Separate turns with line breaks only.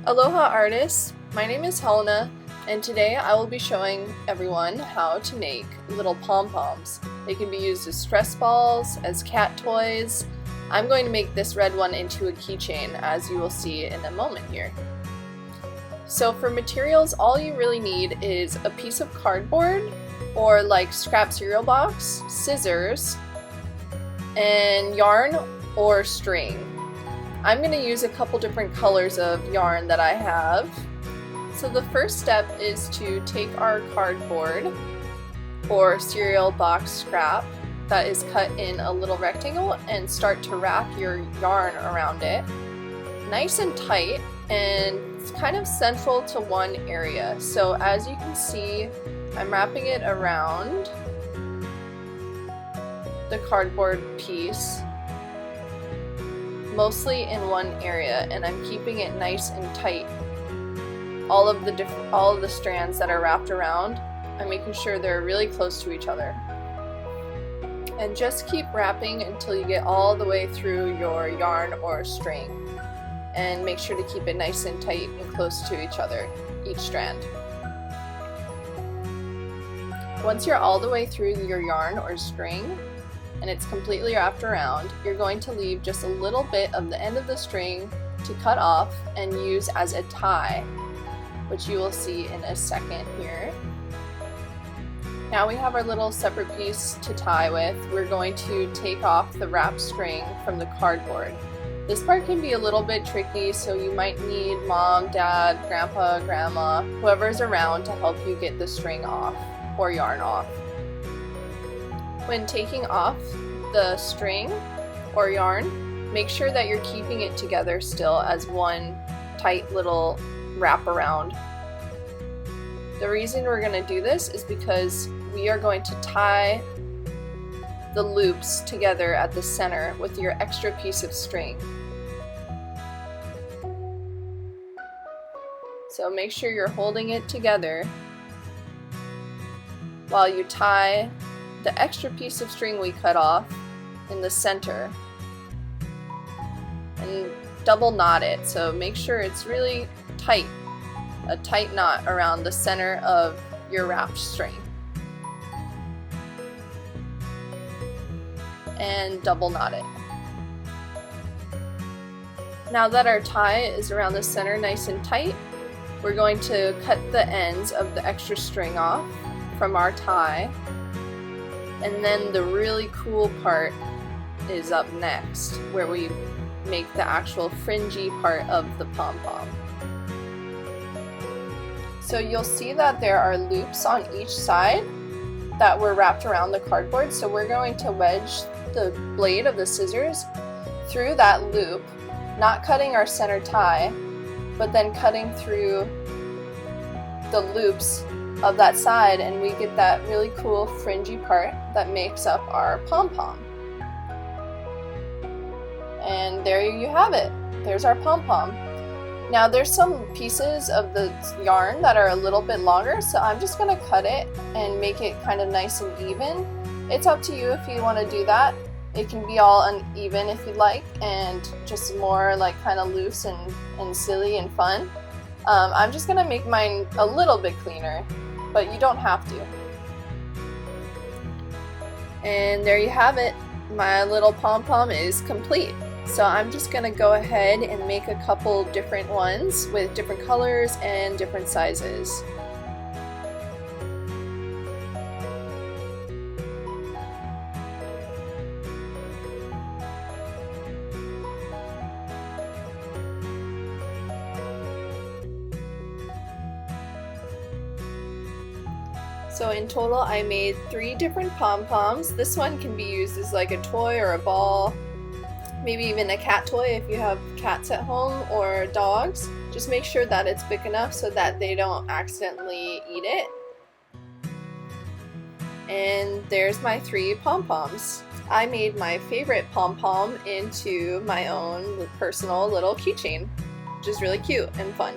Aloha artists, my name is Helena, and today I will be showing everyone how to make little pom-poms. They can be used as stress balls, as cat toys. I'm going to make this red one into a keychain, as you will see in a moment here. So for materials, all you really need is a piece of cardboard, or like scrap cereal box, scissors, and yarn or string. I'm going to use a couple different colors of yarn that I have. So the first step is to take our cardboard or cereal box scrap that is cut in a little rectangle and start to wrap your yarn around it nice and tight, and it's kind of central to one area. So as you can see, I'm wrapping it around the cardboard piece, mostly in one area, and I'm keeping it nice and tight. All of the strands that are wrapped around, I'm making sure they're really close to each other. And just keep wrapping until you get all the way through your yarn or string. And make sure to keep it nice and tight and close to each other, each strand. Once you're all the way through your yarn or string, and it's completely wrapped around, you're going to leave just a little bit of the end of the string to cut off and use as a tie, which you will see in a second here. Now we have our little separate piece to tie with. We're going to take off the wrap string from the cardboard. This part can be a little bit tricky, so you might need mom, dad, grandpa, grandma, whoever's around to help you get the string off or yarn off. When taking off the string or yarn, make sure that you're keeping it together still as one tight little wrap around. The reason we're going to do this is because we are going to tie the loops together at the center with your extra piece of string. So make sure you're holding it together while you tie the extra piece of string we cut off in the center, and double knot it. So make sure it's really tight, a tight knot around the center of your wrapped string. And double knot it. Now that our tie is around the center nice and tight, we're going to cut the ends of the extra string off from our tie, and then the really cool part is up next, where we make the actual fringy part of the pom-pom. So you'll see that there are loops on each side that were wrapped around the cardboard, so we're going to wedge the blade of the scissors through that loop, not cutting our center tie, but then cutting through the loops of that side, and we get that really cool fringy part that makes up our pom-pom. And there you have it. There's our pom-pom. Now there's some pieces of the yarn that are a little bit longer, so I'm just going to cut it and make it kind of nice and even. It's up to you if you want to do that. It can be all uneven if you'd like, and just more like kind of loose and silly and fun. I'm just going to make mine a little bit cleaner, but you don't have to. And there you have it. My little pom-pom is complete. So I'm just going to go ahead and make a couple different ones with different colors and different sizes. So in total I made 3 different pom-poms. This one can be used as like a toy or a ball, maybe even a cat toy if you have cats at home or dogs. Just make sure that it's big enough so that they don't accidentally eat it. And there's my 3 pom-poms. I made my favorite pom-pom into my own personal little keychain, which is really cute and fun.